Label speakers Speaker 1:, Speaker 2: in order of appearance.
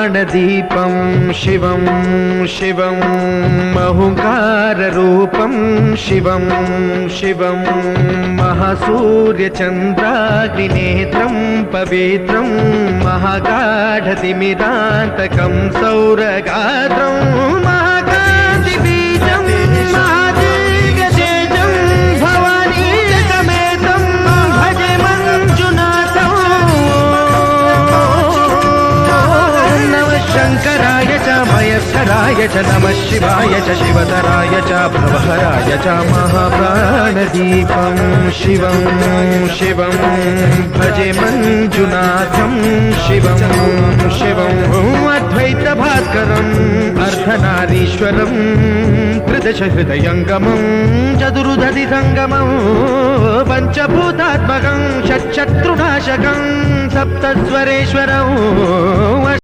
Speaker 1: महाप्राणदीपं शिवं शिवं महुकाररूपं शिवं शिवं महासूर्यचन्द्राग्निनेत्रं पवित्रं महागाढतिमिरान्तकं सौरगात्रं महाकान्तिबीजं महादीर्घतेजं भवानीसमेतं भजे मञ्जुनाथं। नमः शङ्कराय च मयस्कराय च नमः शिवाय च शिवतराय च भवहराय च महाप्राणदीपं शिवं शिवं भजे मञ्जुनाथं शिवं शिवं अद्वैतभास्करम् अर्धनारीश्वरं त्रिदशहृदयङ्गमं चतुर्दधिसङ्गमं पञ्चभूतात्मकं षट्शत्रुनाशकं सप्तस्वरेश्वरम्